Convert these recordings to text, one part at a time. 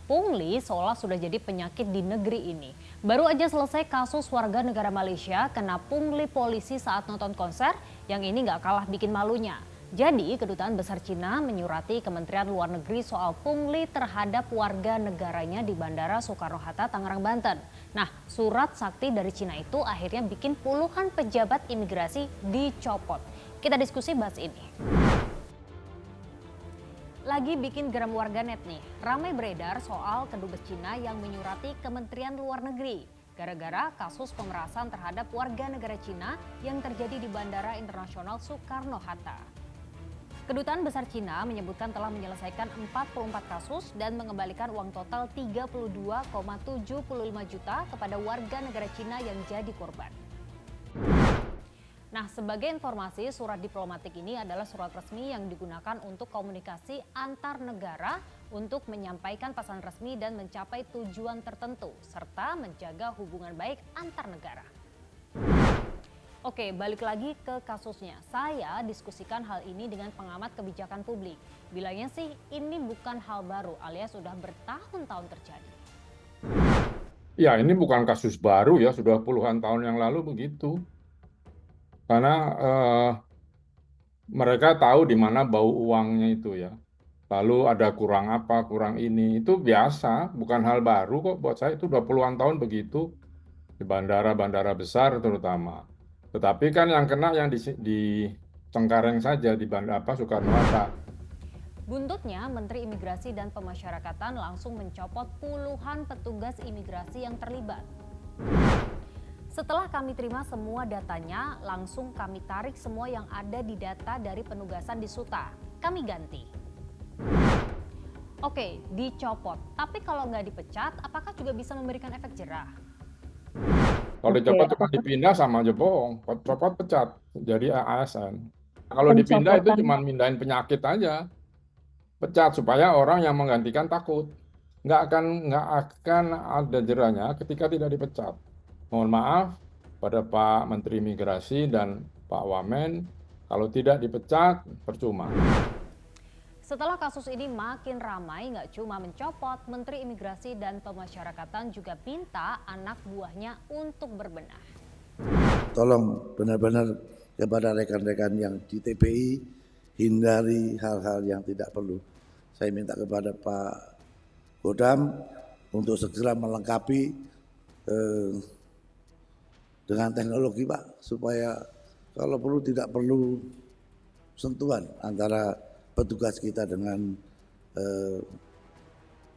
Pungli seolah sudah jadi penyakit di negeri ini. Baru aja selesai kasus warga negara Malaysia kena pungli polisi saat nonton konser, yang ini nggak kalah bikin malunya. Jadi Kedutaan Besar Cina menyurati Kementerian Luar Negeri soal pungli terhadap warga negaranya di Bandara Soekarno-Hatta, Tangerang, Banten. Nah, surat sakti dari Cina itu akhirnya bikin puluhan pejabat imigrasi dicopot. Kita diskusi bahas ini. Lagi bikin geram warganet nih, ramai beredar soal kedubes Cina yang menyurati Kementerian Luar Negeri gara-gara kasus pemerasan terhadap warga negara Cina yang terjadi di Bandara Internasional Soekarno-Hatta. Kedutaan Besar Cina menyebutkan telah menyelesaikan 44 kasus dan mengembalikan uang total 32,75 juta kepada warga negara Cina yang jadi korban. Nah, sebagai informasi, surat diplomatik ini adalah surat resmi yang digunakan untuk komunikasi antar negara untuk menyampaikan pesan resmi dan mencapai tujuan tertentu, serta menjaga hubungan baik antar negara. Oke, balik lagi ke kasusnya. Saya diskusikan hal ini dengan pengamat kebijakan publik. Bilangnya sih ini bukan hal baru alias sudah bertahun-tahun terjadi. Ya, ini bukan kasus baru ya, sudah puluhan tahun yang lalu begitu. Karena mereka tahu di mana bau uangnya itu ya. Lalu ada kurang apa, kurang ini. Itu biasa, bukan hal baru kok buat saya. Itu udah puluhan tahun begitu di bandara-bandara besar terutama. Tetapi kan yang kena yang di Cengkareng saja di Bandara Soekarno-Hatta. Buntutnya, Menteri Imigrasi dan Pemasyarakatan langsung mencopot puluhan petugas imigrasi yang terlibat. Setelah kami terima semua datanya, langsung kami tarik semua yang ada di data dari penugasan di Suta. Kami ganti. Oke, dicopot. Tapi kalau nggak dipecat, apakah juga bisa memberikan efek jerah? Kalau dicopot cuma dipindah sama aja bohong. Copot pecat, jadi ASN. Kalau dipindah itu Pencopotan cuma mindahin penyakit aja. Pecat supaya orang yang menggantikan takut. Nggak akan ada jerahnya ketika tidak dipecat. Mohon maaf pada Pak Menteri Migrasi dan Pak Wamen, kalau tidak dipecat percuma. Setelah kasus ini makin ramai, nggak cuma mencopot, Menteri Imigrasi dan Pemasyarakatan juga minta anak buahnya untuk berbenah. Tolong benar-benar kepada rekan-rekan yang di TPI hindari hal-hal yang tidak perlu. Saya minta kepada Pak Kodam untuk segera melengkapi dengan teknologi Pak, supaya kalau perlu tidak perlu sentuhan antara petugas kita dengan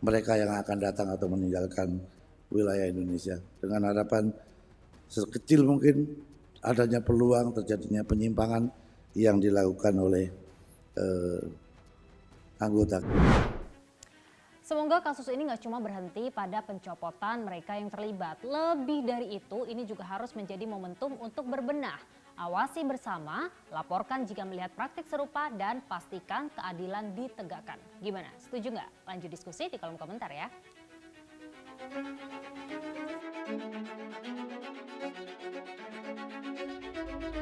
mereka yang akan datang atau meninggalkan wilayah Indonesia, dengan harapan sekecil mungkin adanya peluang terjadinya penyimpangan yang dilakukan oleh anggota. Semoga kasus ini nggak cuma berhenti pada pencopotan mereka yang terlibat. Lebih dari itu, ini juga harus menjadi momentum untuk berbenah. Awasi bersama, laporkan jika melihat praktik serupa, dan pastikan keadilan ditegakkan. Gimana? Setuju nggak? Lanjut diskusi di kolom komentar ya.